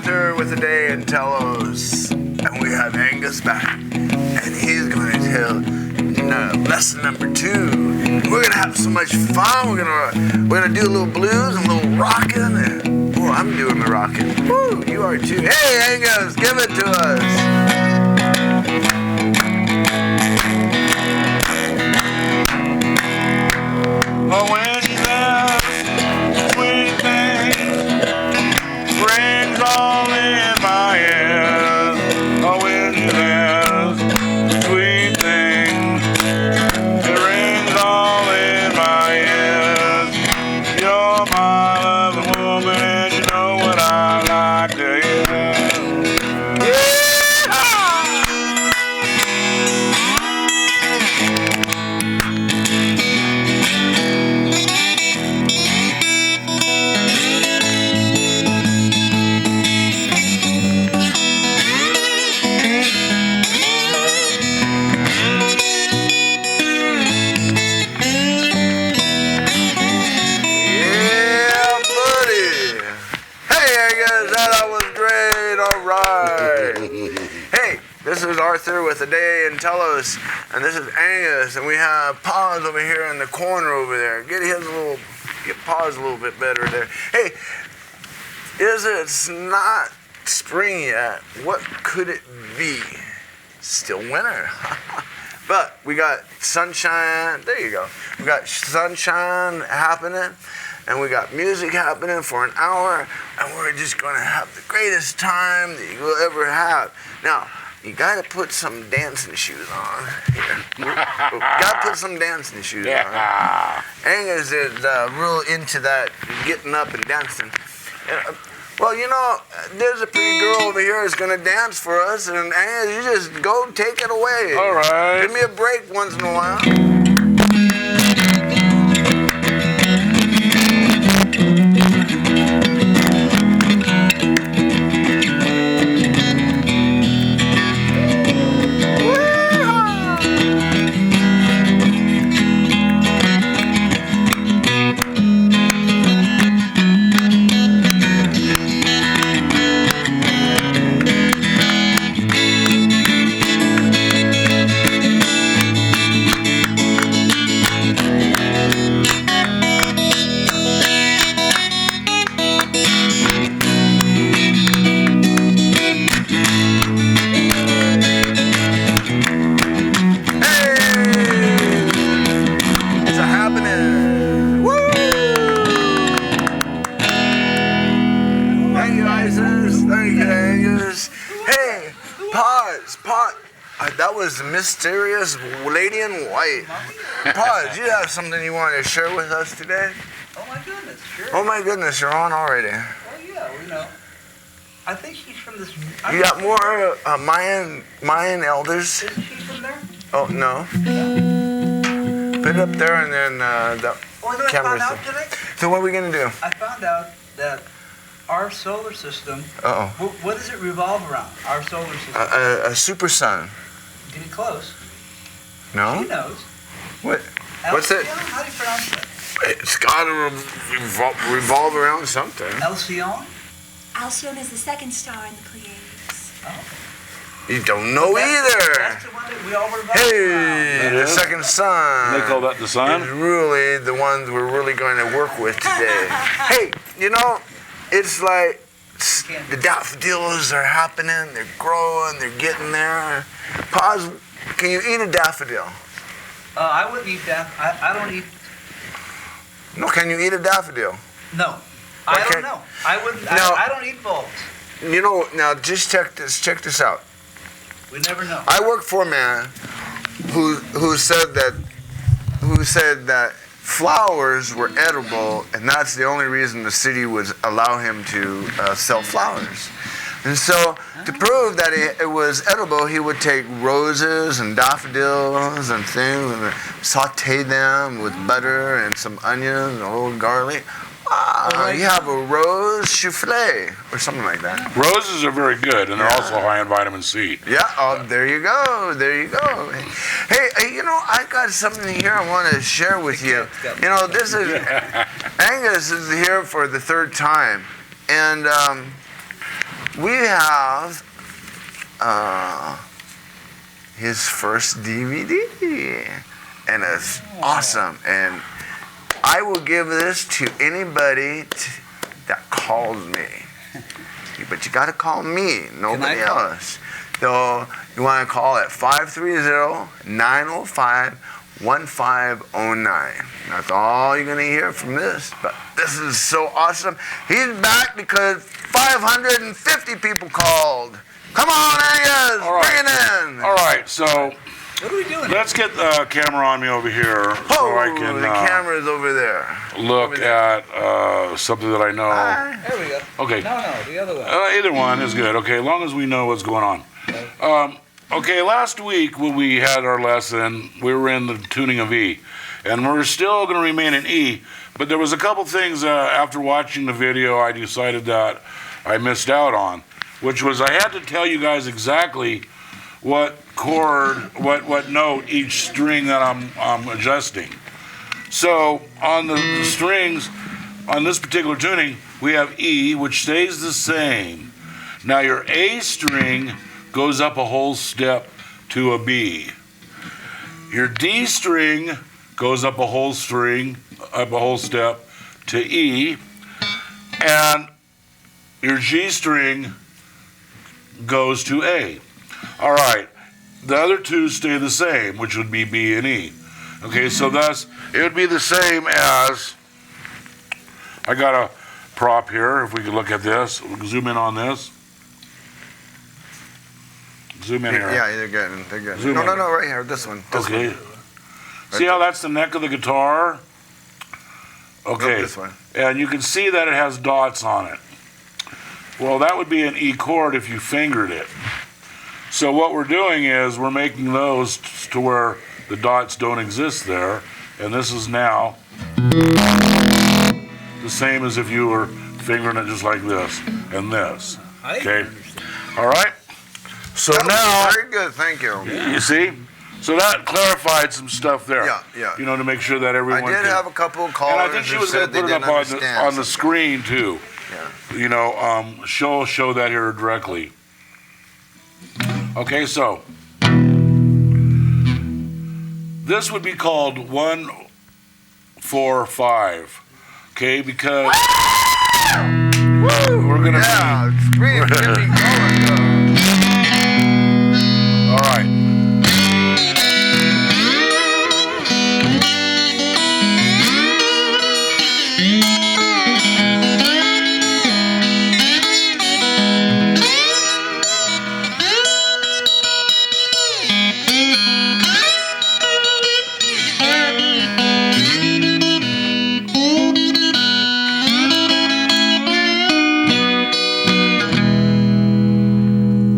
Arthur with Aday in Telos, and we have Angus back, and he's going to tell lesson number 2. We're gonna have so much fun. We're gonna do a little blues and a little rocking. And, oh, I'm doing the rocking. Woo, you are too. Hey, Angus, give it to us. Oh, when he loves sweet things, rings all in my ears. Oh, when he loves sweet things, it rings all in my ears. You're my loving woman, and you know what I like to hear. This is Arthur with Aday in Telos, and this is Angus, and we have Paws over here in the corner over there. Get Paws a little bit better there. Hey, it's not spring yet. What could it be? Still winter. But we got sunshine. There you go. We got sunshine happening, and we got music happening for an hour, and we're just going to have the greatest time that you will ever have. Now, you got to put some dancing shoes on. Got to put some dancing shoes on. Angus is real into that, getting up and dancing. Well, you know, there's a pretty girl over here who's going to dance for us, and Angus, you just go take it away. All right. Give me a break once in a while. That was the mysterious lady in white. Paws, you have something you want to share with us today? Oh my goodness, sure. Oh my goodness, you're on already. Oh yeah, you know. I think she's from this. You got more Mayan elders? Isn't she from there? Oh no. Put it up there and then the camera. I found out today? So what are we gonna do? I found out that our solar system. What does it revolve around? Our solar system. A super sun. Getting close. No? She knows. What? What's it? How do you pronounce that? It's got to revolve around something. Alcyone? Alcyone is the second star in the Pleiades. Oh. You don't know either. That's the one that we all revolve Hey, around. the second sun. They call that the sun? Is really the ones we're really going to work with today. Hey, you know, it's like the daffodils are happening, they're growing, they're getting there. Pause. Can you eat a daffodil? I wouldn't eat I don't eat. No, can you eat a daffodil? No. I don't know. I wouldn't. I don't eat bulbs. You know, now just check this out. We never know. I work for a man who said that flowers were edible, and that's the only reason the city would allow him to sell flowers. And so, to prove that it was edible, he would take roses and daffodils and things and saute them with butter and some onions and a little garlic. You have a rose souffle or something like that. Roses are very good, and they're also high in vitamin C. Yeah, there you go. Hey, you know, I got something here I want to share with you. You know, this is, Angus is here for the third time, and we have his first DVD, and it's awesome. And I will give this to anybody that calls me. But you got to call me, nobody else. So you want to call at 530-905-1509. That's all you're going to hear from this. But this is so awesome. He's back because 550 people called. Come on, Angus, bring it in. All right, so What are we doing? let's get the camera on me over here so I can the camera's over there. look at something that I know. There we go. Okay. No, the other one. Either one is good, okay, as long as we know what's going on. Okay, last week when we had our lesson, we were in the tuning of E, and we're still going to remain in E, but there was a couple things after watching the video I decided that I missed out on, which was I had to tell you guys exactly what chord, what note each string that I'm adjusting. So on the strings, on this particular tuning, we have E, which stays the same. Now your A string goes up a whole step to a B. Your D string goes up a whole step to E, and your G string goes to A. All right, the other two stay the same, which would be B and E. Okay, so thus it would be the same as, I got a prop here, if we could look at this, we can zoom in on this. Zoom in here. Yeah, they're good. They're good. Zoom in. No, right here. This one. Okay. One. See how that's the neck of the guitar? Okay. This one. And you can see that it has dots on it. Well, that would be an E chord if you fingered it. So what we're doing is we're making those to where the dots don't exist there, and this is now the same as if you were fingering it just like this and this. Okay? All right? So now, Very good, thank you. you see? So that clarified some stuff there. Yeah. You know, to make sure that everyone I did can- have a couple of callers And I think she who was going said to they put it didn't up understand. on the screen too. Yeah. You know, show that here directly. Okay, so this would be called 1, 4, 5. Okay, because we're gonna Scream, get me going. all right.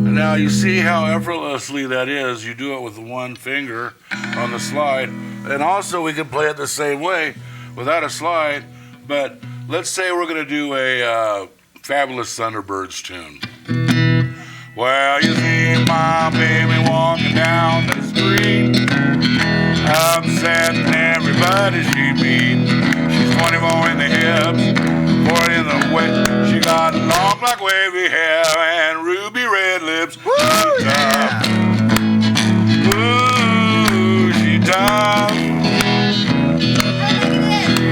Now you see how effortlessly that is. You do it with one finger on the slide. And also we can play it the same way without a slide. But let's say we're going to do a Fabulous Thunderbirds tune. Well, you see my baby walking down the street, upsetting everybody she meets. She's 24 in the hips, 40 in the waist. She got long black wavy hair and ruby red lips. Woo, yeah. Ooh, she tough.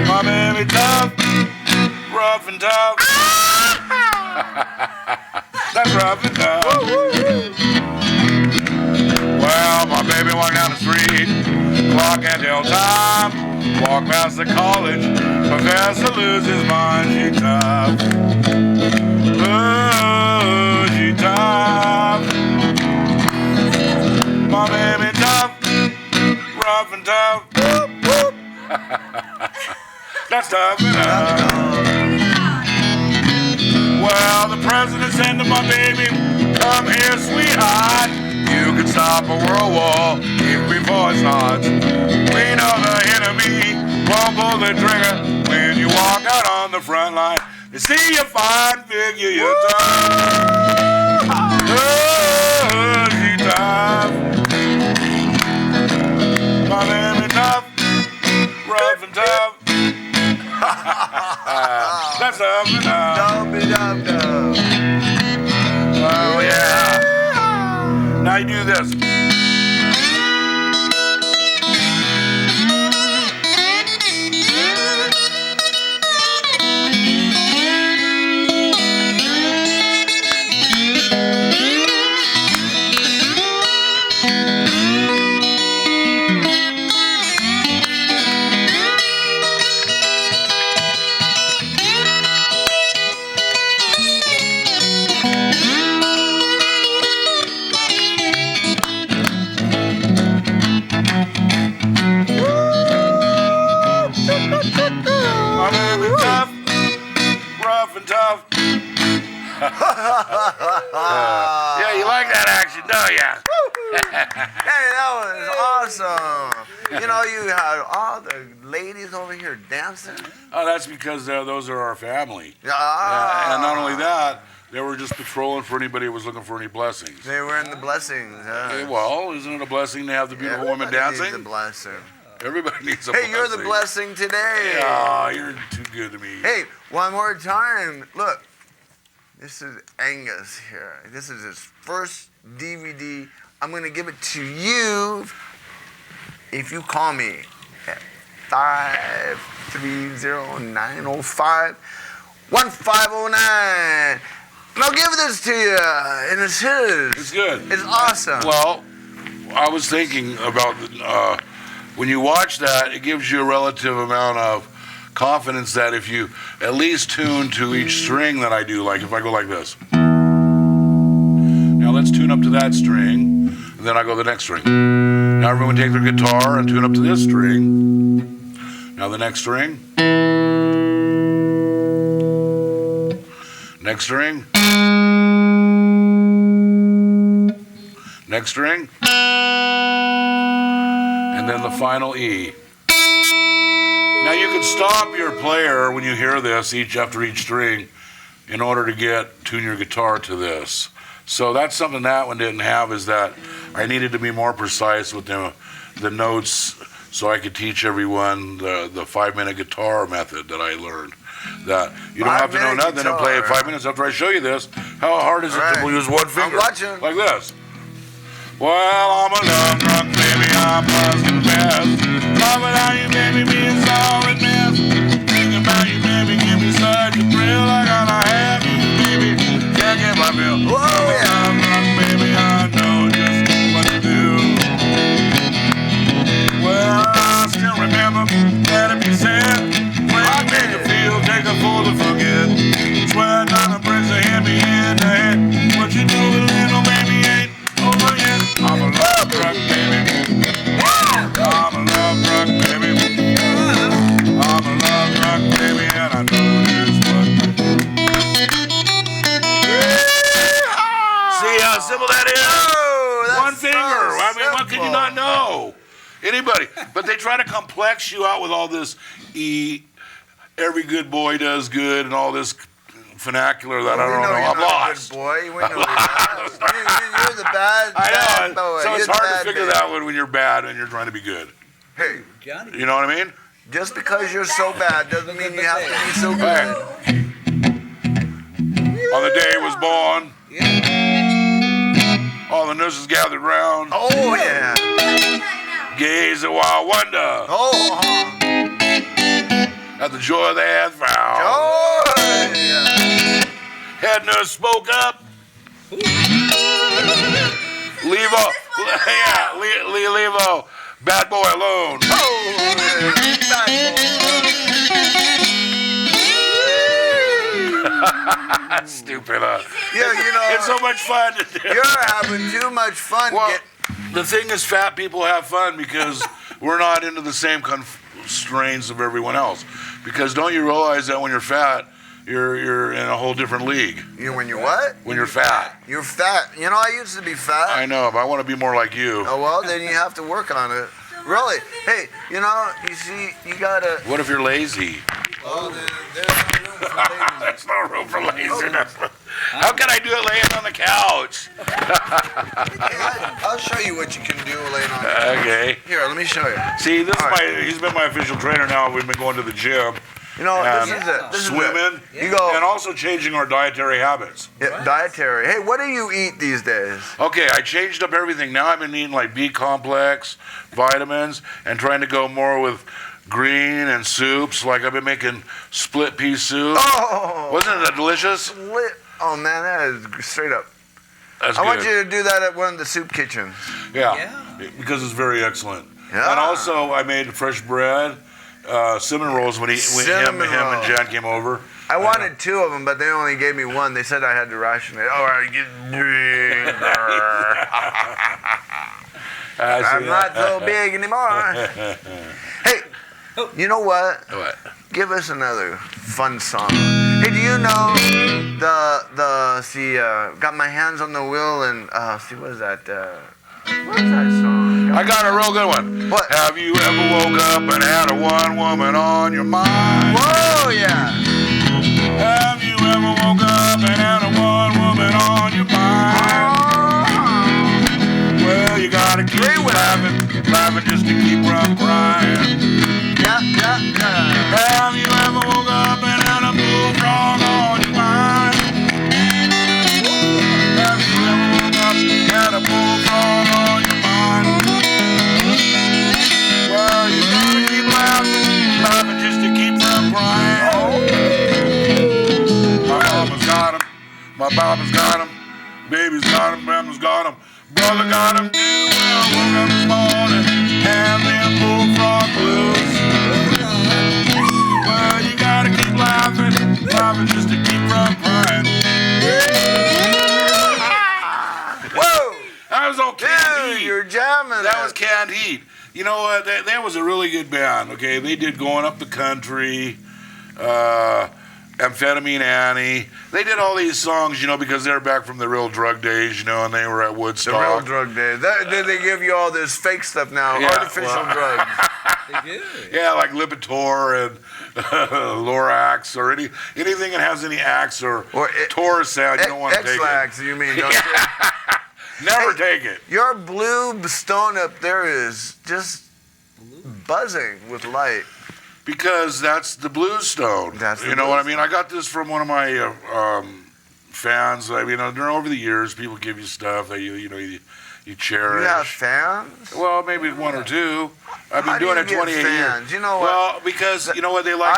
My baby tough, rough and tough. That's rough and tough. Well, my baby walked down the street, clock and tell time. Walk past the college, professor loses his mind. She tough. Ooh, she tough. My baby tough, rough and tough. Whoop, whoop. That's tough enough. Well, the president said to my baby, come here, sweetheart. You can stop a world war even before it starts. We know the enemy won't pull the trigger when you walk out on the front line. They see your fine figure, you're tough. Oh, she tough. My baby tough, rough and tough. That's tough enough. Now you do this. Rough and tough. Yeah, you like that action, don't ya? Hey, that was awesome. You know, you had all the ladies over here dancing. Oh, that's because those are our family. Ah. And not only that, they were just patrolling for anybody who was looking for any blessings. They were in the blessings. Okay, well, isn't it a blessing to have the beautiful woman dancing? Needs a blessing. Everybody needs a blessing. Hey, you're the blessing today. Oh, you're too good to me. Hey, one more time. Look, this is Angus here. This is his first DVD. I'm going to give it to you if you call me at 530-905-1509. And I'll give this to you. And it's his. It's good. It's awesome. Well, I was thinking about when you watch that, it gives you a relative amount of confidence that if you at least tune to each string that I do, like if I go like this. Now let's tune up to that string, and then I go the next string. Now everyone take their guitar and tune up to this string. Now the next string. Next string. Next string. And then the final E. Now you can stop your player when you hear this after each string in order to tune your guitar to this. So that's something that one didn't have, is that I needed to be more precise with the notes so I could teach everyone the 5-minute guitar method that I learned. That you don't have to know nothing and play it 5 minutes after I show you this. How hard is it to use one finger? I'm watching. Like this. Well, I'm a love drunk, baby, I must confess. Love without you, baby, being solid mess. Thinking about you, baby, give me such a thrill. I gotta have you, baby, can't get my bill. Whoa, yeah. I'm drunk, baby, I know just what to do. Well, I still remember that if you said, when you make a feel, take a fool to forget. Swear not a breaks a hit me in the head. What you do, little baby, ain't over yet. I'm a love drunk, baby. I'm a love drunk, baby. I'm a love drunk, baby, and I know this one. See how simple that is? Oh, that's one finger. I mean, what can you simple. not know? Anybody. But they try to complex you out with all this every good boy does good and all this vernacular that I don't know. I'm lost. Good boy. We know you're the bad. I know. Boy. So it's You're the hard to bad figure boy. that one when you're bad and you're trying to be good. Hey, Johnny. You know what I mean? just because you're so bad doesn't mean you have to be so good. On the day he was born, all the nurses gathered round, Oh yeah. gaze a wild wonder Oh. at the joy they had found. Oh. Yeah. Head nurse spoke up. Leave a bad boy alone. Oh. Bad That's stupid, huh? boy. Yeah, you know. It's so much fun to do. You're having too much fun. Well, the thing is, fat people have fun because we're not into the same constraints of everyone else. Because don't you realize that when you're fat, you're in a whole different league? When you're what? When you're fat. You're fat. You know, I used to be fat. I know, but I want to be more like you. Oh, well, then you have to work on it. Really? Hey, you know, you see, you gotta... What if you're lazy? Oh, there's no room for laziness. There's no room for laziness. How can I do it laying on the couch? I'll show you what you can do laying on the couch. Okay. Here, let me show you. See, this All is right. he's been my official trainer now. We've been going to the gym. You know, and this is swimming, You go and also changing our dietary habits. dietary. Hey, what do you eat these days? Okay, I changed up everything. Now I've been eating like B complex, vitamins, and trying to go more with green and soups. Like I've been making split pea soup. Oh, Wasn't that delicious? Oh man, that is straight up. That's I good. want you to do that at one of the soup kitchens. Yeah, because it's very excellent. Yeah. And also I made fresh bread, cinnamon rolls when him and Jan came over. I wanted 2 of them, but they only gave me 1. They said I had to ration it. All right, get bigger. I'm not so big anymore. Hey, you know what? What? Give us another fun song. Hey, do you know got my hands on the wheel and what is that? What is that song? I got a real good one. What? Have you ever woke up and had a one woman on your mind? Whoa, yeah. Have you ever woke up and had a one woman on your mind? Well, you gotta keep laughing just to keep from crying. Yeah. Have you ever woke up and had a bullfrog on your mind? Have you ever woke up and had a bullfrog on your mind? Well, you gotta keep laughing just to keep from crying. My mama's got him, my papa's got him, baby's got him, grandma's got him, brother got him too. When I woke up this morning, have them bullfrog blues. Well, you gotta keep laughing just to keep from crying. Whoa! That was on Canned Dude, Heat. you're jamming. That was Canned Heat. You know what? That was a really good band. Okay, they did Going Up the Country, Amphetamine Annie. They did all these songs, you know, because they were back from the real drug days, you know, and they were at the Woodstock. real drug days. They give you all this fake stuff now, Yeah, artificial drugs. They do. Yeah, like Lipitor and Lorax or anything that has any axe or Taurus sound, you don't want to take it. X-Lax, you mean, don't you? Never take it. Your blue stone up there is just buzzing with light. Because that's the Blues Stone. You know what I mean? I got this from one of my fans. I mean, over the years, people give you stuff that you cherish. You have fans? Well, maybe 1 or 2. I've been How do doing you it get 28 fans? years. You know what? Well, because you know what they like.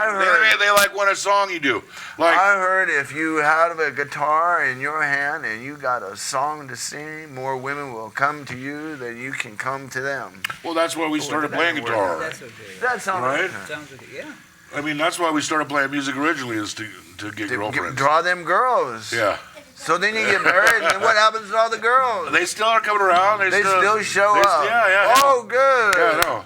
They like when a song you do. Like I heard if you have a guitar in your hand and you got a song to sing, more women will come to you than you can come to them. well, that's why we started playing guitar. That's okay. That sounds Right? Sounds okay. Yeah. I mean, that's why we started playing music originally, is to get girlfriends. Draw them girls. Yeah. So then you get married, and then what happens to all the girls? They still are coming around. They still show up. Yeah. Oh, good. Yeah, no,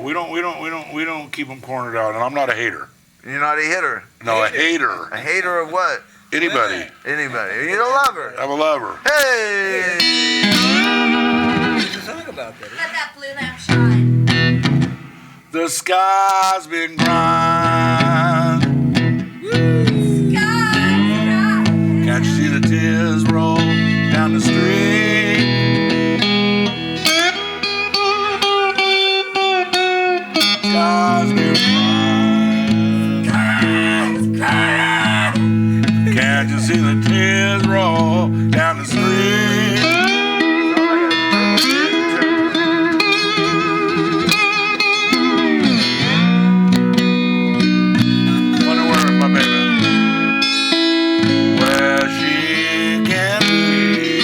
right. we don't keep them cornered out, and I'm not a hater. You're not a hitter. No, a hater. A hater of what? Anybody. Anybody. You're a lover. I'm a lover. Hey! There's a song about that. Let that blue lamp shine. The sky's been grind. Sky, Can't you see the tears roll down the street? Sky's been grind. Can't you see the tears roll down the street? Wonder where my baby, where she can be.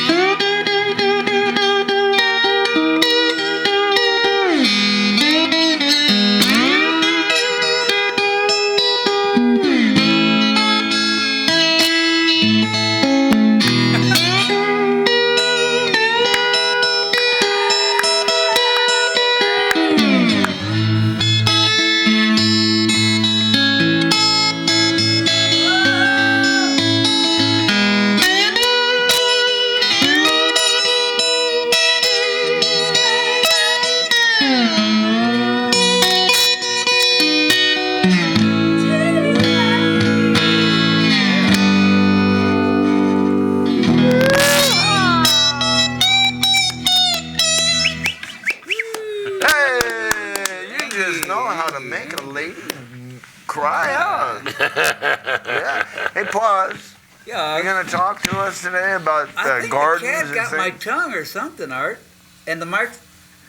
right. Yeah. Hey, pause. Yeah. You're gonna talk to us today about I think gardens the cat and got my things? tongue or something, Art. And the mic,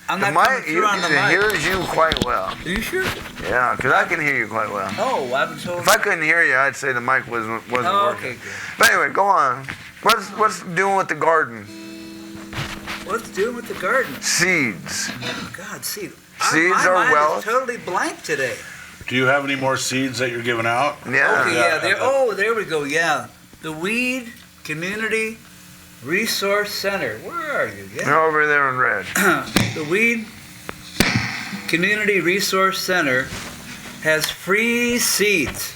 I'm The not coming mic, through on the mic. hears you quite well. Are you sure? Yeah, because I can hear you quite well. Oh, I was told. If I couldn't hear you, I'd say the mic wasn't Oh, working. okay, good. But anyway, go on. What's doing with the garden? What's doing with the garden? Seeds. Oh, God, seed. Seeds my are mind wealth. is totally blank today. Do you have any more seeds that you're giving out? Yeah. Okay, yeah. There we go. Yeah, the Weed Community Resource Center. Where are you? They're Yeah. over there in red. The Weed Community Resource Center has free seeds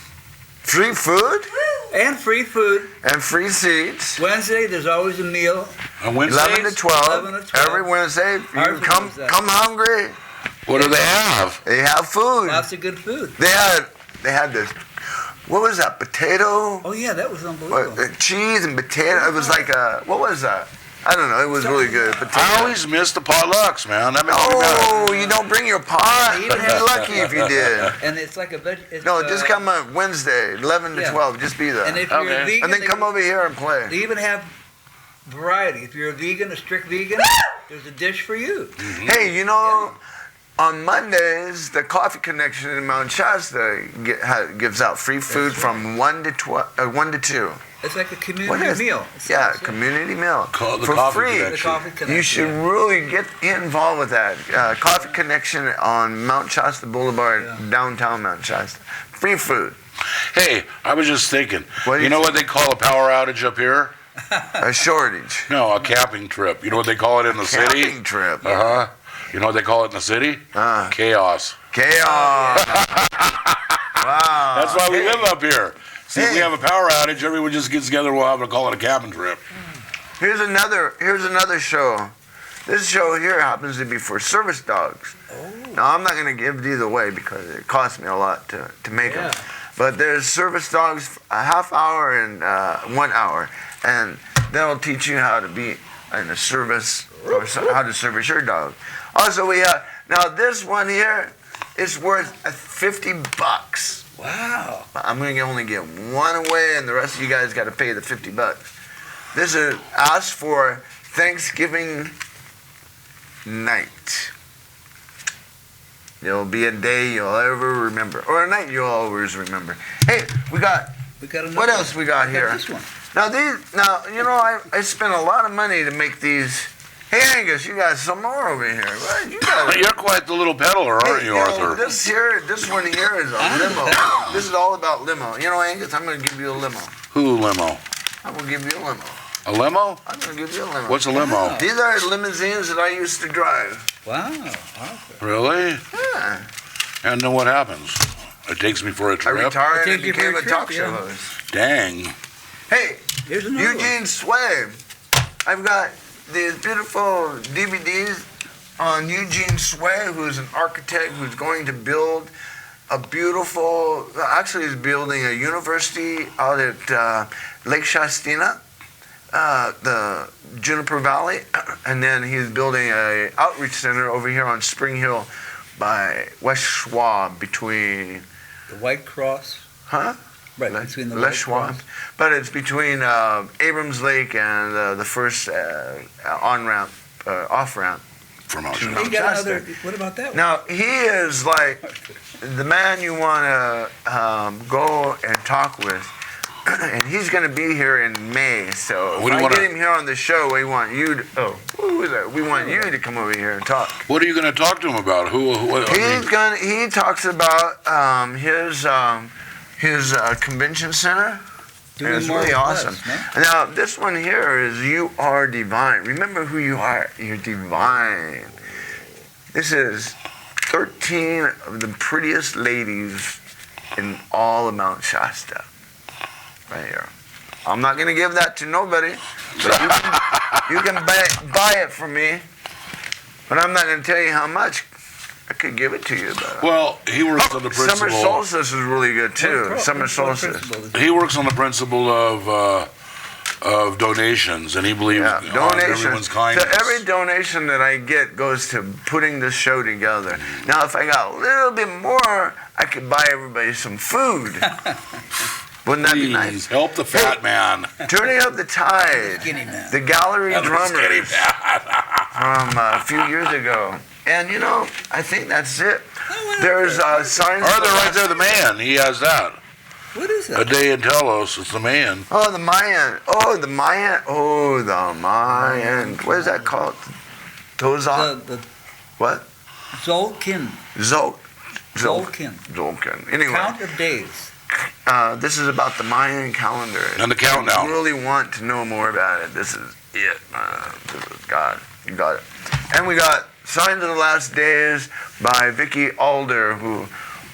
Free food and free food. and free seeds. Wednesday, there's always a meal. On Wednesdays? 11 to 12. 11 to 12. Every Wednesday. You Arthur come knows that. come hungry. What do they have? They have food. Lots of good food. They had this. What was that? Potato? Oh yeah, that was unbelievable. Cheese and potato. It was like what was that? I don't know. It was really good. Potato. I always miss the potlucks, man. That makes me mad. Oh, you don't bring your pot? They You'd even be have- lucky if you did. And it's like a veg. It's, No, just come on Wednesday, 11 to yeah. 12. Just be there. And if you're Okay. a vegan, And then they, come over here and play. they even have variety. If you're a vegan, a strict vegan, there's a dish for you. Hey, you know, on Mondays, the Coffee Connection in Mount Shasta gives out free food from 1 to 2. It's like a What community is meal. Yeah, community meal The for Coffee free. Connection. The coffee connection. You should really get involved with that. Coffee Connection on Mount Shasta Boulevard, downtown Mount Shasta. Free food. Hey, I was just thinking. What do You you know what they call a power outage up here? A shortage. No, a camping trip. You know what they call it in the city? Camping trip. Uh-huh. You know what they call it in the city? Chaos. Chaos. Wow. That's why we live up here. See, if we Hey. have a power outage, everyone just gets together, we'll have to call it a cabin trip. Here's another show. This show here happens to be for service dogs. Now, I'm not going to give these away because it costs me a lot to make them. But there's service dogs, a half hour and 1 hour. And that'll teach you how to be in a service, or how to service your dog. Also, we have, now this one here is worth $50. Wow. I'm going to only get one away, and the rest of you guys got to pay the $50. This is asked for Thanksgiving night. It'll be a day you'll ever remember, or a night you'll always remember. Hey, we got another what else we got one. here? This one. Now you know I spent a lot of money to make these. Hey Angus, you got some more over here. What? You got You're quite the little peddler, aren't you, Arthur? this one here is a limo. This is all about limo. You know, Angus, I'm going to give you a limo. Who limo? I'm going to give you a limo. A limo? I'm going to give you a limo. What's a limo? Wow. These are limousines that I used to drive. Wow. Arthur. Really? Yeah. And then what happens? It takes me for a I trip? retired I'll and take you for became a a trip, talk show yeah. host. Dang. Hey, Here's another one. Eugene Sway. I've got these beautiful DVDs on Eugene Sway, who's an architect who's going to build a beautiful, actually he's building a university out at Lake Shastina, the Juniper Valley, and then he's building a outreach center over here on Spring Hill by West Schwab between, The White Cross. huh? Right, between the Les White Schwab, Cross. but it's between Abrams Lake and the first on-ramp, off-ramp. From out To here. Mount You got Shasta. another, what about that one? Now, he is like the man you want to go and talk with, and he's going to be here in May, so if What do you I wanna- get him here on the show, we want you to, who is that? We want you to come over here and talk. What are you going to talk to him about? He talks about his convention center. Doing And it's more really with awesome. less, no? Now, this one here is You Are Divine. Remember who you are. You're divine. This is 13 of the prettiest ladies in all of Mount Shasta. Right here. I'm not going to give that to nobody, but you can buy it from me. But I'm not going to tell you how much. I could give it to you, but Well, he works on the principle. Summer Solstice is really good too. Summer What Solstice. principle is- He works on the principle of donations, and he believes Yeah, on donations. everyone's kindness. So every donation that I get goes to putting this show together. Now, if I got a little bit more, I could buy everybody some food. Wouldn't that be nice? Please help the fat man. Turning up the tide. Skinny man. The gallery Help the skinny drummers man. from a few years ago. And I think that's it. There's signs. Arthur, right there, the man. He has that. What is that? Aday and Telos. It's the man. Oh, the Mayan. Oh, the Mayan. Oh, the Mayan. What is that called? Tozan? The What? Zolkin. Zolkin. Anyway, Count of days. this is about the Mayan calendar. And the countdown. If you really want to know more about it, this is it. This is God. You got it. And we got Signs of the Last Days by Vicky Alder, who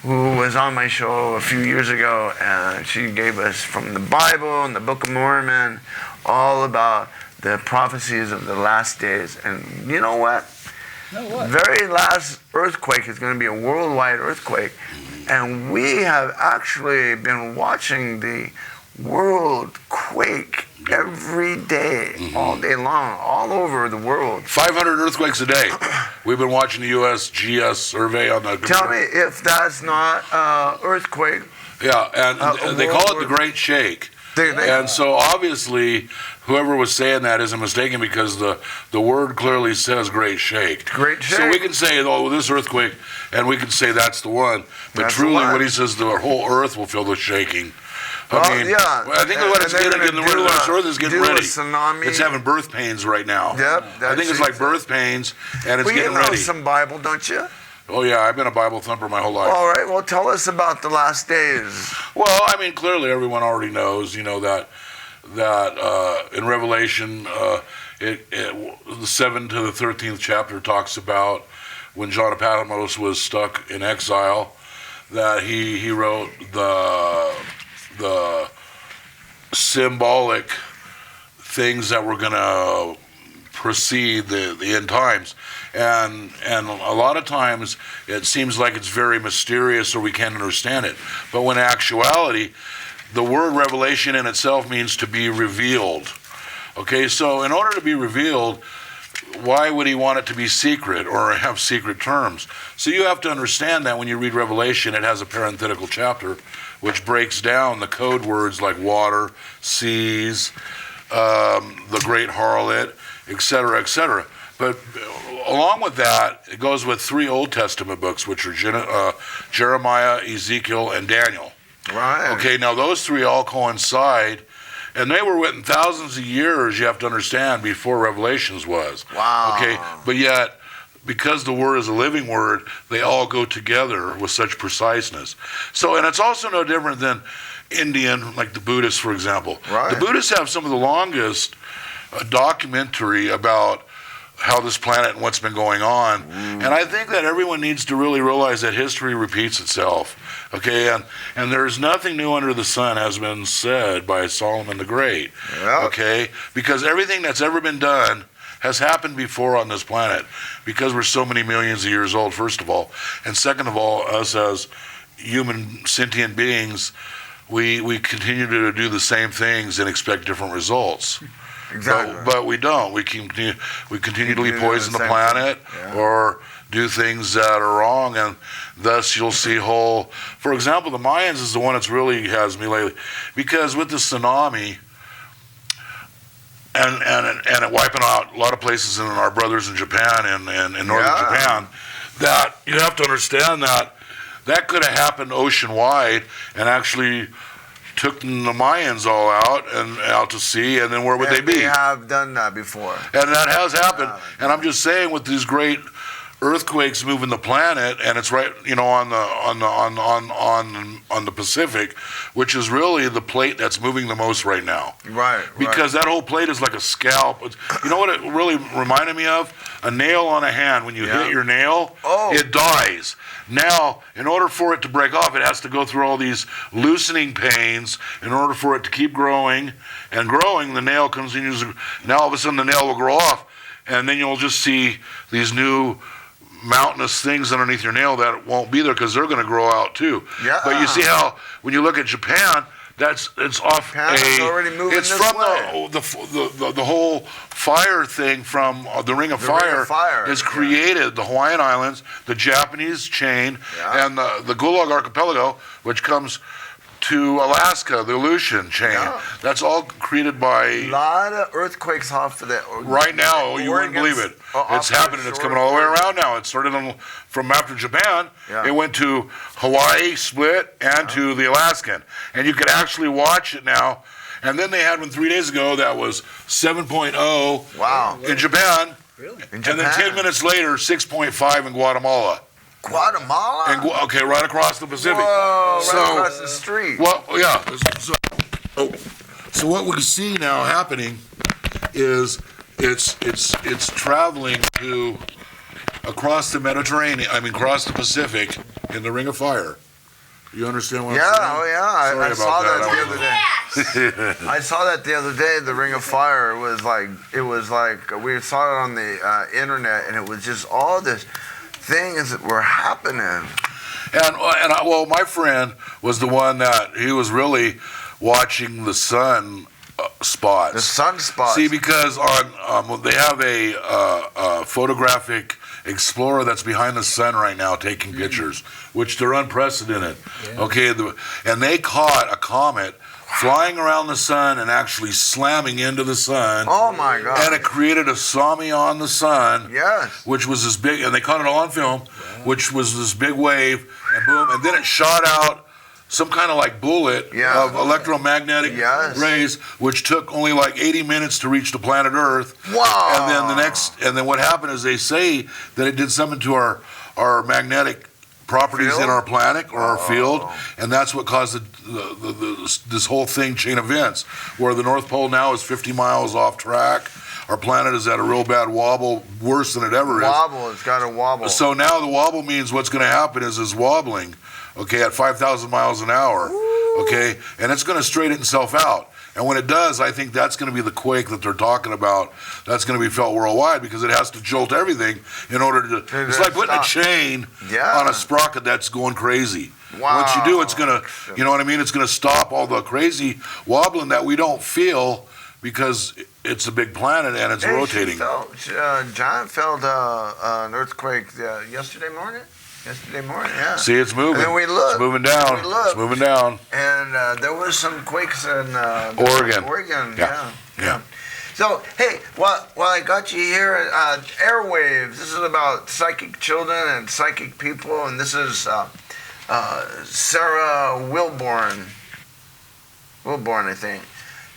was on my show a few years ago, and she gave us from the Bible and the Book of Mormon all about the prophecies of the last days. And you know what? No, what? Very last earthquake is going to be a worldwide earthquake, and we have actually been watching the world quake every day, all day long, all over the world. 500 earthquakes a day. We've been watching the USGS survey on the. Tell me if that's not earthquake. Yeah, and they call it the Great Shake. And so obviously, whoever was saying that isn't mistaken, because the word clearly says Great Shake. Great Shake. So we can say, oh, this earthquake, and we can say that's the one. But That's truly, the one. when he says the whole earth will feel the shaking. Well, Yeah. I think what it's getting in the do this earth is getting do a ready. tsunami. It's having birth pains right now. Yep. I think it's like birth pains, and it's Well, you getting know ready. some Bible, don't you? Oh yeah, I've been a Bible thumper my whole life. All right. Well, tell us about the last days. Well, I mean, clearly everyone already knows, that in Revelation, the 7 to the 13th chapter talks about when John of Patmos was stuck in exile, that he wrote the symbolic things that were going to precede the end times. And a lot of times it seems like it's very mysterious or we can't understand it. But when in actuality, the word revelation in itself means to be revealed. Okay, so in order to be revealed, why would he want it to be secret or have secret terms? So you have to understand that when you read Revelation, it has a parenthetical chapter which breaks down the code words like water, seas, the great harlot, etc., etc. But along with that, it goes with 3 Old Testament books, which are Jeremiah, Ezekiel, and Daniel. Right. Okay, now those 3 all coincide, and they were written thousands of years, you have to understand, before Revelations was. Wow. Okay, but yet, because the word is a living word, they all go together with such preciseness. So, and it's also no different than Indian, like the Buddhists, for example. Right. The Buddhists have some of the longest documentary about how this planet and what's been going on. And I think that everyone needs to really realize that history repeats itself. Okay, and there's nothing new under the sun has been said by Solomon the Great. Yep. Okay, because everything that's ever been done has happened before on this planet, because we're so many millions of years old, first of all. And second of all, us as human sentient beings, we continue to do the same things and expect different results. Exactly. But we don't. We continually do poison the the same planet, thing. Yeah. or do things that are wrong, and thus you'll see whole. For example, the Mayans is the one that's really has me lately, because with the tsunami and it wiping out a lot of places in our brothers in Japan and in northern Japan, that you have to understand that could have happened ocean wide and actually took the Mayans all out and out to sea, and then where would they be? They have done that before. And that has happened. And I'm just saying, with these great earthquakes moving the planet, and it's right, on the Pacific, which is really the plate that's moving the most right now. Right. Because that whole plate is like a scalp. You know what it really reminded me of? A nail on a hand. When you hit your nail, it dies. Now, in order for it to break off, it has to go through all these loosening pains in order for it to keep growing. And growing, the nail continues. Now, all of a sudden, the nail will grow off. And then you'll just see these new mountainous things underneath your nail that won't be there, because they're going to grow out too. Yeah. But you see how, when you look at Japan, it's off Japan's already moving it's this from way. the whole fire thing from the Ring of Fire is created the Hawaiian Islands, the Japanese chain, and the Gulag Archipelago, which comes to Alaska, the Aleutian chain. Yeah. That's all created by a lot of earthquakes off of that. Right now, you wouldn't believe it. It's happening. It's coming all the way around now. It started from after Japan. Yeah. It went to Hawaii, split, and to the Alaskan. And you could actually watch it now. And then they had one 3 days ago that was 7.0 wow. in Japan. Really? And then 10 minutes later, 6.5 in Guatemala. Guatemala? Okay, right across the Pacific. Whoa, right across the street. Well, yeah. So what we see now happening is it's traveling to across the Mediterranean. I mean, across the Pacific in the Ring of Fire. You understand what I'm saying? Oh yeah. I saw that the other day. I saw that the other day. The Ring of Fire was like we saw it on the internet, and it was just all this things that were happening. Well, my friend was the one that he was really watching the sun spots. The sun spots. See, because on they have a photographic explorer that's behind the sun right now taking pictures, which they're unprecedented. Yeah. Okay, and they caught a comet flying around the sun and actually slamming into the sun. Oh my God! And it created a tsunami on the sun. Yes. Which was this big, and they caught it all on film. Which was this big wave, and boom, and then it shot out some kind of like bullet of electromagnetic rays, which took only like 80 minutes to reach the planet Earth. Wow! And then what happened is they say that it did something to our magnetic properties in our planet or our field, and that's what caused this whole thing, chain events, where the North Pole now is 50 miles off track. Our planet is at a real bad wobble, worse than it ever is. Wobble, it's got a wobble. So now the wobble means what's going to happen is wobbling, okay, at 5,000 miles an hour, okay, and it's going to straighten itself out. And when it does, I think that's going to be the quake that they're talking about. That's going to be felt worldwide because it has to jolt everything in order to. It's like putting a chain on a sprocket that's going crazy. Wow. Once you do, it's going to, you know what I mean? It's going to stop all the crazy wobbling that we don't feel because it's a big planet and it's rotating. John felt an earthquake yesterday morning. Yeah. See, it's moving. And then we looked. It's moving down. It's moving down. And there was some quakes in Oregon. Yeah. So, hey, while I got you here, airwaves. This is about psychic children and psychic people, and this is Sarah Wilborn, I think.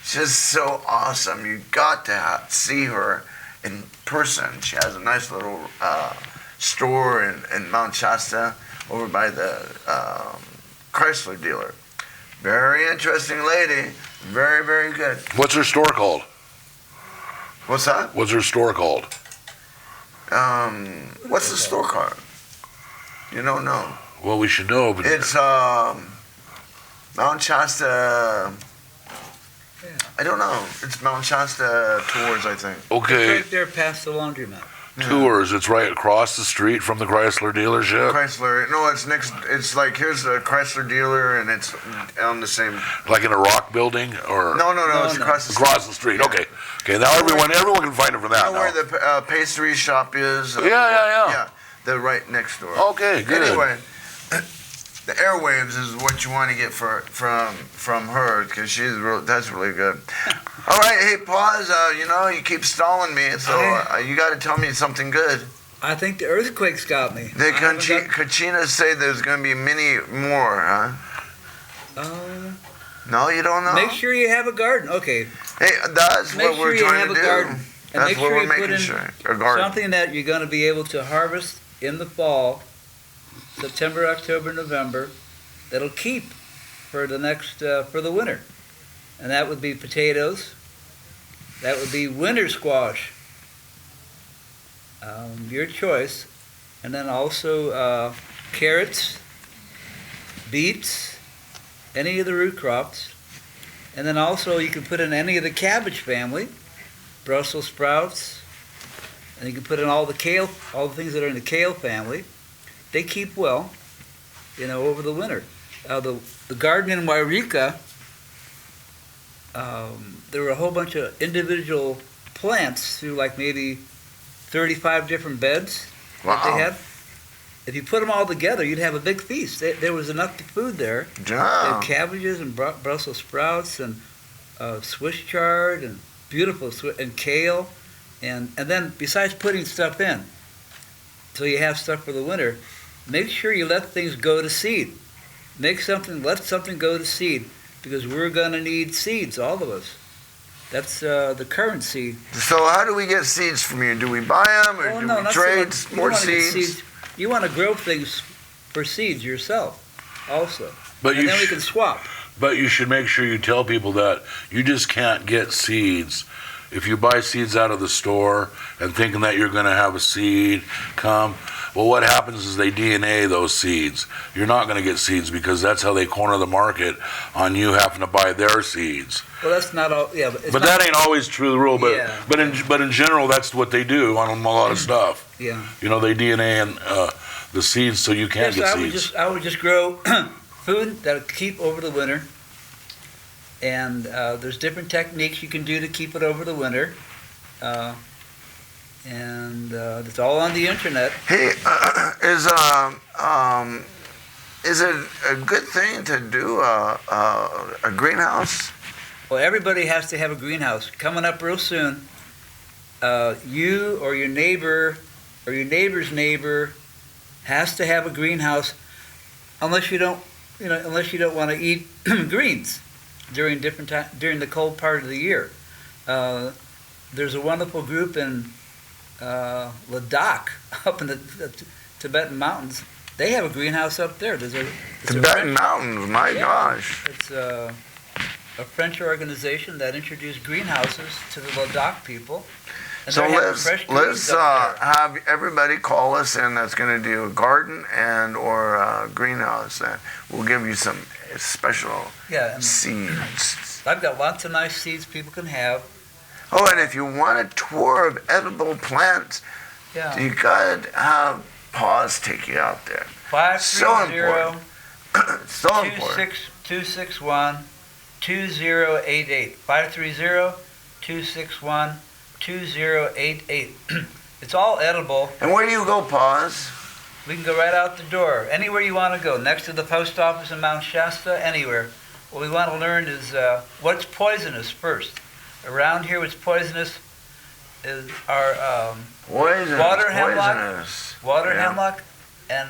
She's so awesome. You got to see her in person. She has a nice little store in Mount Shasta over by the Chrysler dealer. Very interesting lady. Very, very good. What's her store called? What's that? What's her store called? What's the store called? You don't know. Well, we should know. But it's Mount Shasta. I don't know. It's Mount Shasta Tours, I think. Okay. It's right there past the laundromat. Tours. It's right across the street from the Chrysler dealership. No, it's next. It's like here's the Chrysler dealer, and it's on the same. Like in a rock building, or no. It's across the street. Across the street. Okay. Now everyone can find it from that. You know where the pastry shop is? Yeah. They're right next door. Okay, good. Anyway, the airwaves is what you want to get from her because that's really good. All right, hey, pause. You keep stalling me, so you got to tell me something good. I think the earthquakes got me. The Kachinas say there's going to be many more, huh? No, you don't know? Make sure you have a garden. Okay. Hey, that's what we're trying to do. Garden. And that's what we're making sure. A garden. Something that you're going to be able to harvest in the fall, September, October, November, that'll keep for the next for the winter, and that would be potatoes. That would be winter squash. Your choice, and then also carrots, beets, any of the root crops, and then also you can put in any of the cabbage family, Brussels sprouts, and you can put in all the kale, all the things that are in the kale family. They keep well, over the winter. The garden in Wairika there were a whole bunch of individual plants through like maybe 35 different beds that they Wow. had. If you put them all together, you'd have a big feast. There was enough food there. They Yeah. had cabbages and Brussels sprouts and Swiss chard and beautiful and kale, and then besides putting stuff in, so you have stuff for the winter. Make sure you let things go to seed. Let something go to seed, because we're going to need seeds, all of us. That's the current seed. So how do we get seeds from you? Do we buy them, or Oh, do no, we not so trade much. You more wanna get seeds? You want to grow things for seeds yourself, also, But and you then we sh- can swap. But you should make sure you tell people that you just can't get seeds. If you buy seeds out of the store and thinking that you're going to have a seed come, well, what happens is they DNA those seeds. You're not going to get seeds, because that's how they corner the market on you having to buy their seeds. Well, that's not all. Yeah, but, it's But not, that ain't always true the rule. But Yeah. but in general, that's what they do on a lot of stuff. Yeah. You know, they DNA and the seeds so you can't Yes, get seeds. I would just grow food that'll keep over the winter, and there's different techniques you can do to keep it over the winter, and it's all on the internet. Hey, is it a good thing to do a greenhouse? Well, everybody has to have a greenhouse. Coming up real soon, you or your neighbor or your neighbor's neighbor has to have a greenhouse, unless you don't want to eat greens during the cold part of the year. There's a wonderful group in Ladakh, up in the Tibetan mountains. They have a greenhouse up there. It's Tibetan mountains, my Yeah. gosh. It's a French organization that introduced greenhouses to the Ladakh people. And So they're having let's fresh greens up there. have everybody call us in that's going to do a garden and or a greenhouse, and we'll give you some special Yeah, and seeds. I've got lots of nice seeds people can have. Oh, and if you want a tour of edible plants, Yeah. you got to have Paws take you out there. 530 So important. 261 2088. 530 261 2088. It's all edible. And where do you go, Paws? We can go right out the door. Anywhere you want to go. Next to the post office in Mount Shasta, anywhere. What we want to learn is what's poisonous first. Around here, what's poisonous is our Poisonous. Water hemlock? Poisonous. water Yeah. hemlock and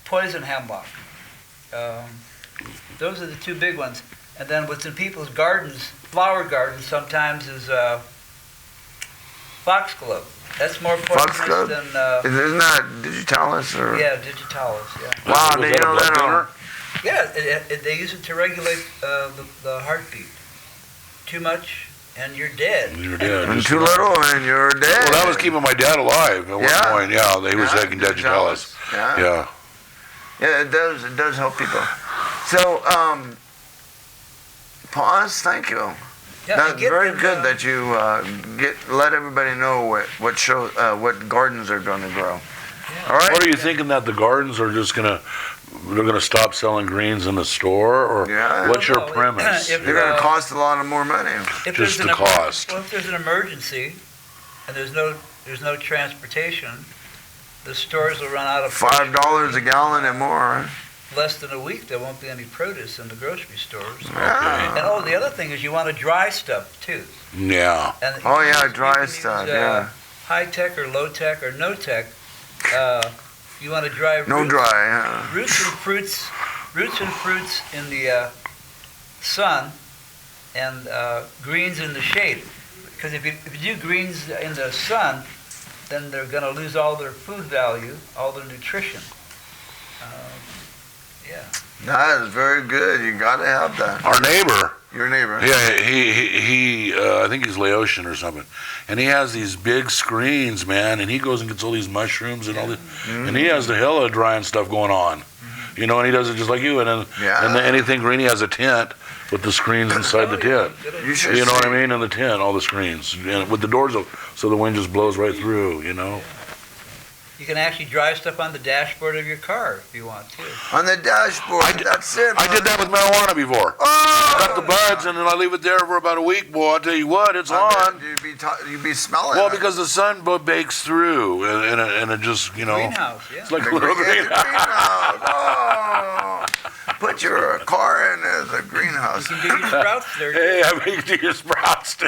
poison hemlock. Those are the two big ones. And then what's in people's gardens, flower gardens sometimes, is foxglove. That's more poisonous Foxglove? than, Isn't that digitalis or? yeah, digitalis, yeah. Wow, Was did that you a know blood that? thinner? Yeah, they use it to regulate the heartbeat. Too much, and you're dead. You're dead. And too little, and you're dead. Well, that was keeping my dad alive at Yeah. one point. Yeah, they was Yeah, taking digitalis. Yeah. Yeah. Yeah, it does help people. So, Paws, thank you. Yeah, That's and get very them, good that you let everybody know what gardens are going to grow. yeah. All right. What are you thinking, that the gardens are just they're gonna stop selling greens in the store, or Yeah. what's your Well, no, premise? if They're going to Uh, cost a lot of more money. If Just there's the an cost. Well, if there's an emergency and there's no transportation, the stores will run out of $5 a gallon and more. less than a week. There won't be any produce in the grocery stores. Yeah. And the other thing is you want to dry stuff too. Yeah. And Oh you yeah, can dry use, stuff. Yeah. high tech or low tech or no tech. You want to dry No roots, dry. Yeah. roots and fruits in the sun, and greens in the shade. Because if you do greens in the sun, then they're going to lose all their food value, all their nutrition. Yeah. That is very good. You got to have that. Our neighbor, Your neighbor. yeah, he I think he's Laotian or something, and he has these big screens, man, and he goes and gets all these mushrooms and all this, and he has the hell of drying stuff going on, you know, and he does it just like you, and then anything green, he has a tent with the screens inside the tent. You should You know what I see- mean? In the tent, all the screens, and with the doors open, so the wind just blows right through, you know. You can actually drive stuff on the dashboard of your car if you want to. On the dashboard. That's it. I did that with marijuana before. Oh! Cut the buds and then I leave it there for about a week, boy. I'll tell you what, it's on. You'd be smelling Well, it. because the sun bakes through and it just, you know. Greenhouse, yeah. It's like The a little greenhouse. greenhouse. Oh. Put your car in as a greenhouse. You can do your sprouts there. Hey, I mean, do your sprouts too.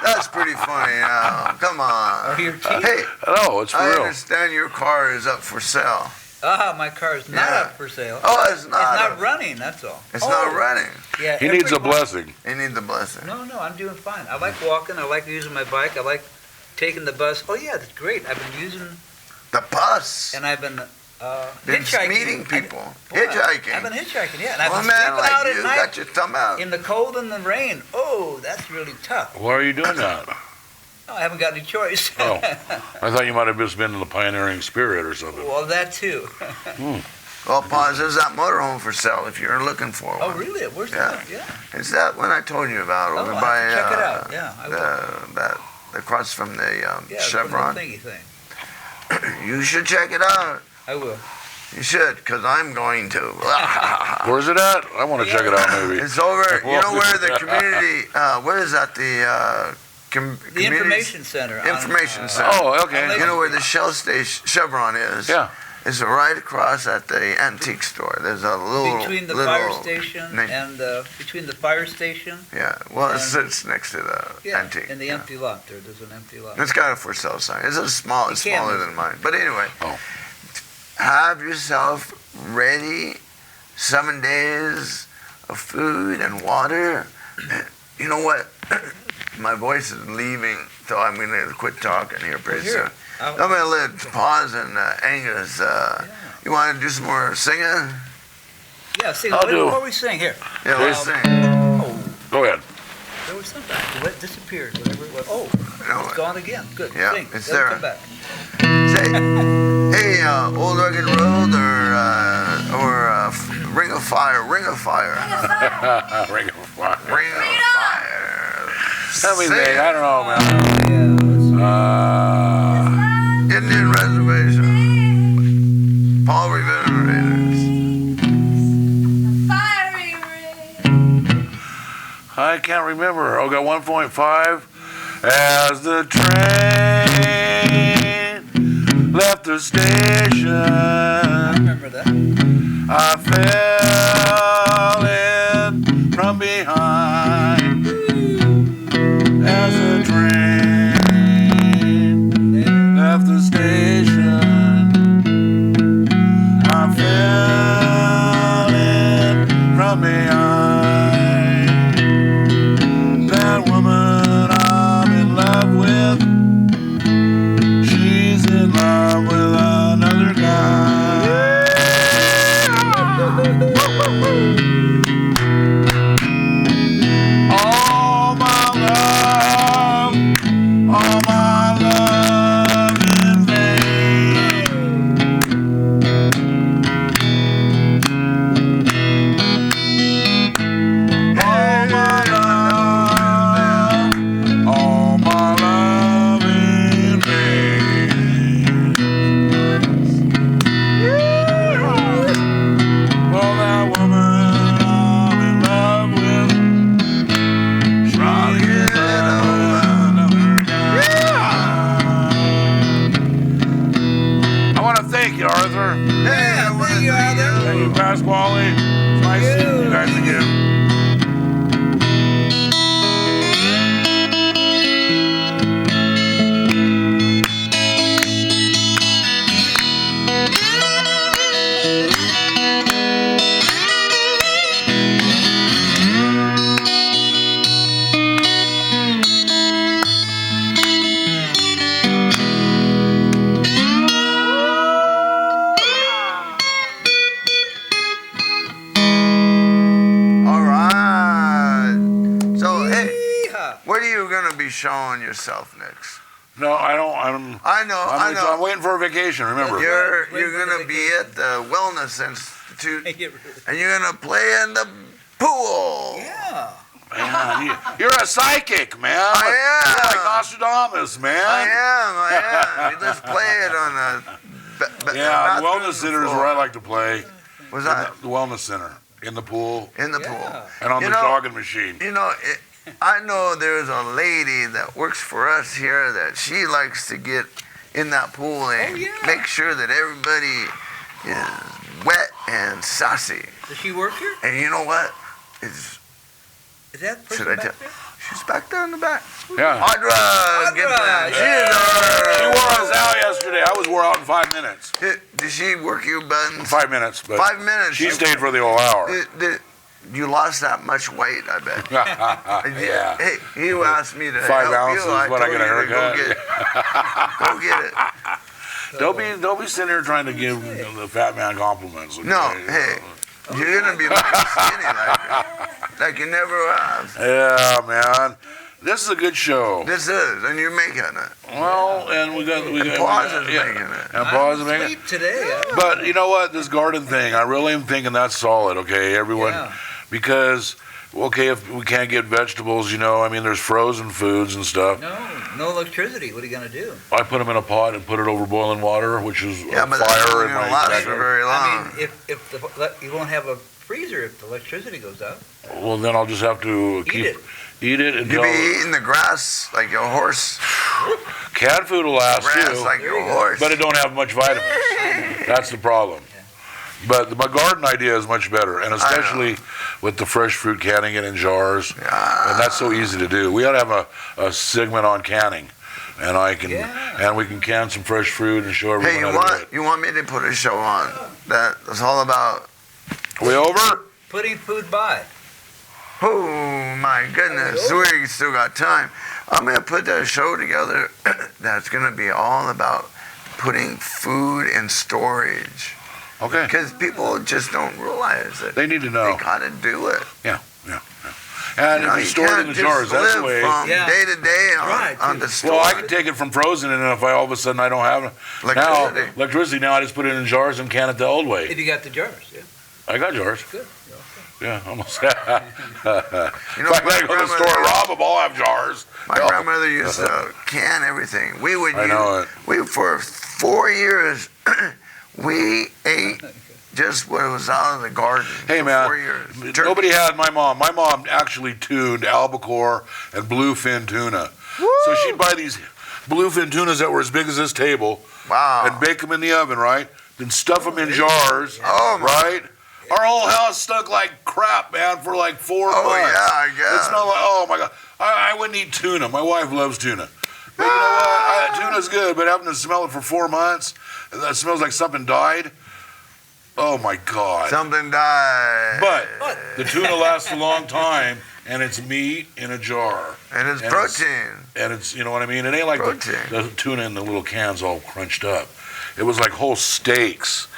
That's pretty funny now. Come on. Or your tea. Hey, No, it's for I real. understand your car is up for sale. My car is not Yeah. up for sale. Oh, it's not. It's not running, that's all. It's not running. Yeah, He needs a every month- blessing. You need the blessing. No, I'm doing fine. I like walking. I like using my bike. I like taking the bus. Oh, yeah, that's great. I've been using, The bus. and I've been Been hitchhiking. meeting people. I've Hitchhiking. been hitchhiking, yeah. And I've Well, been man sleeping out like at you night got your thumb out. in the cold and the rain. Oh, that's really tough. Why are you doing that? No, I haven't got any choice. Oh, I thought you might have just been in the pioneering spirit or something. Well, that too. Well, pause. There's that motorhome for sale if you're looking for one. Oh, really? Where's Yeah. that? Yeah. It's that one I told you about Oh, over I by have to check it out. Yeah, I will. that across from the Yeah, Chevron. Thingy thing. You should check it out. I will. You should, because I'm going to. Where's it at? I want to check it out maybe. It's over. You know where the community? What is that? The The information center. Information center. Oh, okay. You know where the Shell station Chevron is? Yeah. It's right across at the antique store. There's a little Between the little, fire station na- and between the fire station. Yeah. Well, it and- sits next to the Yeah, antique. in the yeah. empty lot there. There's an empty lot. It's got a for sale sign. It's You smaller can. than mine. But anyway, Oh. have yourself ready 7 days of food and water. You know what? My voice is leaving, so I'm going to quit talking here pretty Well, here, soon. I'll- I'm going to let Paz and Angus, you want to do some more singing? Yeah, see, I'll do. what we sing here? Yeah, let's sing. Oh, Go ahead. there was something. It disappeared, whatever it was. Oh, No, it's gone again. Good. Yeah, Sing. it's It'll there. come back. say, hey, Old Rugged Road or Ring of Fire, Ring of Fire. Ring of fire. Ring of Fire. Let me Sing think. it. I don't know, man. Yeah, Indian Reservation. Paul Revere Raiders. Fiery ring. I can't remember. Oh, got 1.5. As the train left the station, I remember that. I fell in from behind. As the train left the station, I fell in from behind. That woman I'm in love with, she's in love with another guy. All my love in vain. All my love in vain. Well, that woman I'm in love with, she's in love with another guy. I want to thank you, Arthur. Hey, I want to thank you, Arthur. Thank you, Pasquale. It's nice seeing you guys again. All right. So, hey, Yeehaw. what are you going to be showing yourself next? No, I don't. I know, I know. I'm waiting for a vacation. Remember? You're Wait for going the to be at the Wellness Institute, Yeah. and you're going to play in the pool. Yeah. Man, you're a psychic, man. I am. You're like Nostradamus, man. I am. You just play it on a Yeah, the wellness center is where I like to play. Was that The wellness center in the pool in the Yeah. pool? and on You the know- jogging machine. You know, I know there's a lady that works for us here that she likes to get in that pool and make sure that everybody is wet and saucy. Does she work here? And you know what? It's, Is that person should I back tell? there? She's back there in the back. Yeah. Audra, get that. She wore us out yesterday. I was wore out in 5 minutes. Did she work your buttons? 5 minutes, but 5 minutes. she stayed for the whole hour. You lost that much weight, I bet. Yeah. Hey, you asked me to 5 help ounces you. when I told get a you to haircut. Go get it. Don't be sitting here trying to give the fat man compliments. Okay? No, hey, you're gonna be looking skinny like you never have. Yeah, man. This is a good show. This is, and you're making it. Well, and we got Paws is making it. And Paws is making it. Sleep today. But you know what? This garden thing, I really am thinking that's solid. Okay, everyone, Yeah. because okay, if we can't get vegetables, I mean, there's frozen foods and stuff. No electricity. What are you gonna do? I put them in a pot and put it over boiling water, which is Yeah, but that's fire not in gonna my last for backyard. very long. I mean, if you won't have a freezer if the electricity goes out. Well, then I'll just have to eat it you until be eating the grass like your horse. canned food will last Grass too, like There your you go. horse. but it don't have much vitamins. That's the problem. But my garden idea is much better, and especially with the fresh fruit canning it in jars, and that's so easy to do. We ought to have a segment on canning, and we can can some fresh fruit and show Hey, everyone how to do you want me to put a show on that's all about? it. We over? Putting food by. Oh my goodness, we still got time. I'm gonna put a show together that's gonna be all about putting food in storage. Okay. Because people just don't realize it. They need to know. They gotta do it. Yeah. And if you store it in the jars, that's the way. From day to day on the store. Well, I can take it from frozen, and if I all of a sudden I don't have electricity, now I just put it in jars and can it the old way. If you got the jars, yeah. I got jars. Good. Yeah, almost. You know, If I gotta go to the store and rob them, I'll have jars. My grandmother used to can everything. We would I know it. for 4 years we ate just what was out of the garden. Hey, for man, 4 years. nobody had my mom. My mom actually tuned albacore and bluefin tuna. So she'd buy these bluefin tunas that were as big as this table Wow. and bake them in the oven, right? Then stuff them in jars, Oh, my. right? Our whole house stunk like crap, man, for like 4 months. Oh, yeah, I It guess. smelled like, oh my God. I wouldn't eat tuna. My wife loves tuna. But you know what? Tuna's good, but having to smell it for 4 months, that smells like something died. Oh my God. Something died. But the tuna lasts a long time, and it's meat in a jar. And it's and protein. And it's, you know what I mean? It ain't like the tuna in the little cans all crunched up. It was like whole steaks,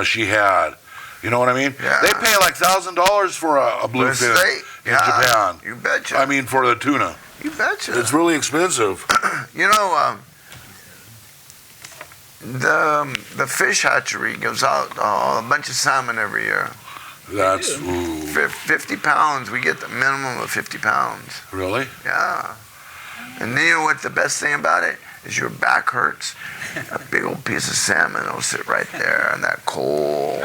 she had. You know what I mean? Yeah. They pay like $1,000 for a bluefin steak? in Yeah, Japan. You betcha. I mean, for the tuna. You betcha. It's really expensive. The fish hatchery gives out a bunch of salmon every year. That's, ooh, 50 pounds. We get the minimum of 50 pounds. really? Yeah. And then you know what the best thing about it is? Your back hurts. A big old piece of salmon will sit right there and that cold.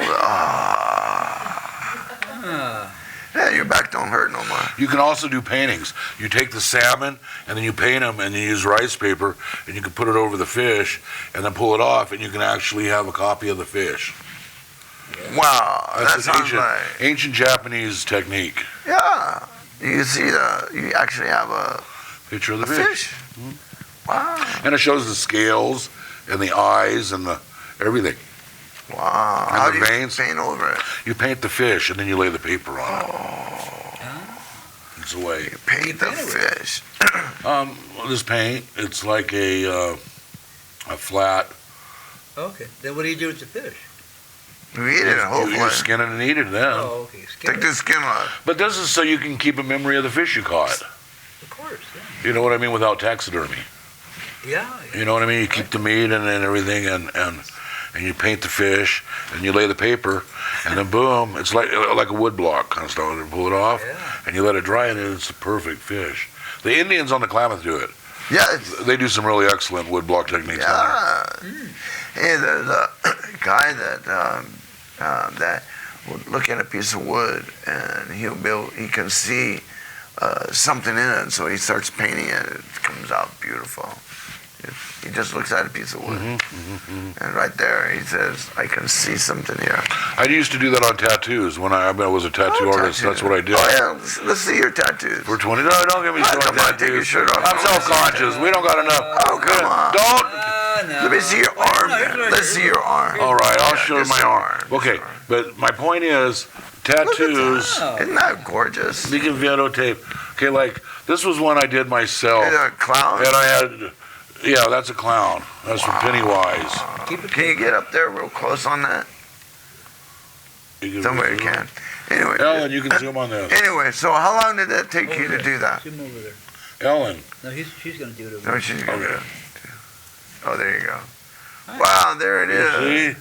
Yeah, your back don't hurt no more. You can also do paintings. You take the salmon and then you paint them and you use rice paper and you can put it over the fish and then pull it off and you can actually have a copy of the fish. Wow, that That's an sounds ancient Japanese technique. yeah. You see you actually have a Picture of the fish. Wow. And it shows the scales and the eyes and the everything. Wow. And How the do you veins. paint over it? You paint the fish and then you lay the paper on it. It's a way. Paint the fish. This paint, it's like a flat. Okay. Then what do you do with the fish? You eat it, hopefully. You skin it and eat it then. Oh, okay. Skin Take it. the skin off. But this is so you can keep a memory of the fish you caught. Of course. You know what I mean? Without taxidermy. Yeah. You know what I mean? You keep the meat and everything, and you paint the fish, and you lay the paper, and then boom, it's like a wood block kind of stuff. You pull it off, Yeah. and you let it dry, and it's a perfect fish. The Indians on the Klamath do it. Yeah. They do some really excellent wood block techniques. Yeah. Hey, there's a guy that will look at a piece of wood and he can see something in it, so he starts painting it. It comes out beautiful. He just looks at a piece of wood, and right there he says, "I can see something here." I used to do that on tattoos when I was a tattoo artist. That's what I did. Oh yeah, let's see your tattoos. For 20, no, don't get me started Come on on, take your tattoos. shirt off. I'm self-conscious. We don't got enough. Oh, come on. Don't. No. Let me see your arm. Let's see your arm. All right, I'll show just my your arm. Okay, but my point is, tattoos. Isn't that gorgeous? You can videotape. Okay, like this was one I did myself, Is that a clown? and I had. Yeah, that's a clown. That's from Pennywise. Can you get up there real close on that? Somewhere you can. Anyway. Ellen, you can zoom on this. Anyway, so how long did that take you to do that? Zoom over there. Ellen. No, she's going to do it over No, there. she's gonna do it. Oh, there you go. Hi. Wow, there it is. See?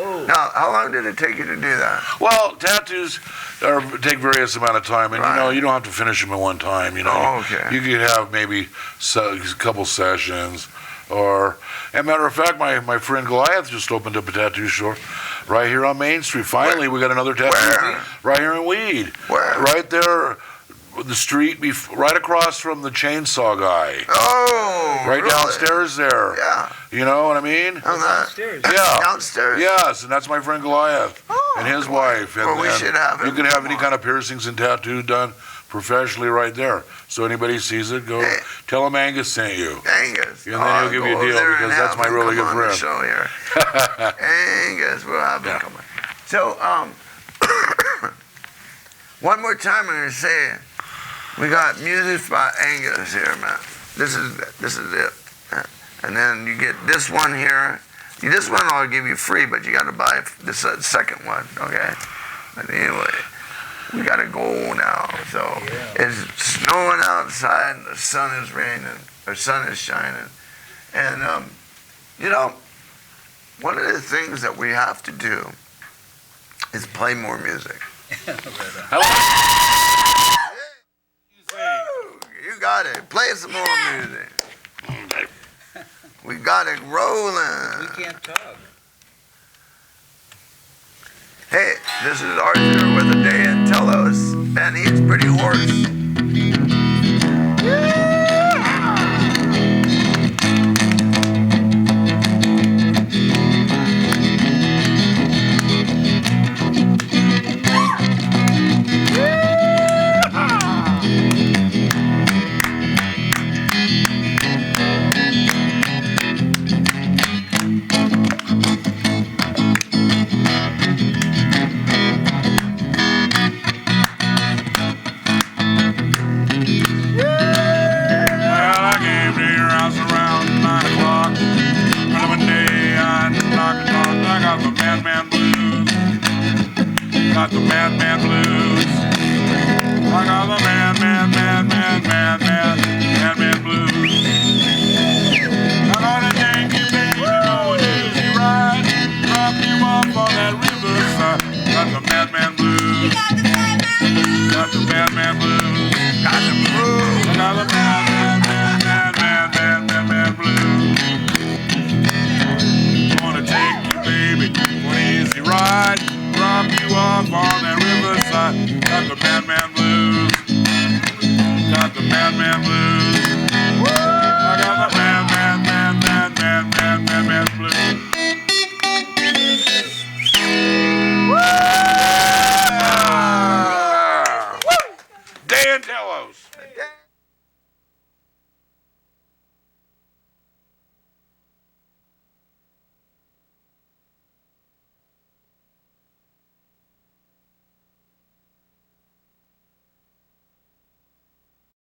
Oh, Now, how long did it take you to do that? Well, tattoos take various amount of time, and Right. you don't have to finish them in one time. Oh, okay. You could have maybe a couple sessions, or, as a matter of fact, my friend Goliath just opened up a tattoo shop right here on Main Street. Finally, we got another tattoo Where? right here in Weed, Where? right there, the street, right across from the chainsaw guy, Oh, right really? downstairs there. Yeah. You know what I mean? On that. downstairs. Yeah. Downstairs. Yes, and that's my friend Goliath Oh, and his cool. wife. And Well, we then should have you him. can have Come any on. kind of piercings and tattoo done professionally right there. So anybody sees it, go Hey. tell him Angus sent you. Angus. And then he'll give you a go over deal there and because that's have my him really come good on the friend. show here. Angus, we'll have him Yeah. come on. So, one more time I'm gonna say it. We got music by Angus here, man. This is it. And then you get this one here. This one I'll give you free, but you got to buy this second one, okay? But anyway, we got to go now. So it's snowing outside, and the sun is raining, or sun is shining, and one of the things that we have to do is play more music. You got it. Play some more music. We got it rolling. We can't talk. Hey, this is Arthur with Aday and Telos, and he's pretty hoarse. Well, I came to your house around 9 o'clock. Well, one day I knocked and talked. I got the madman blues. Got the madman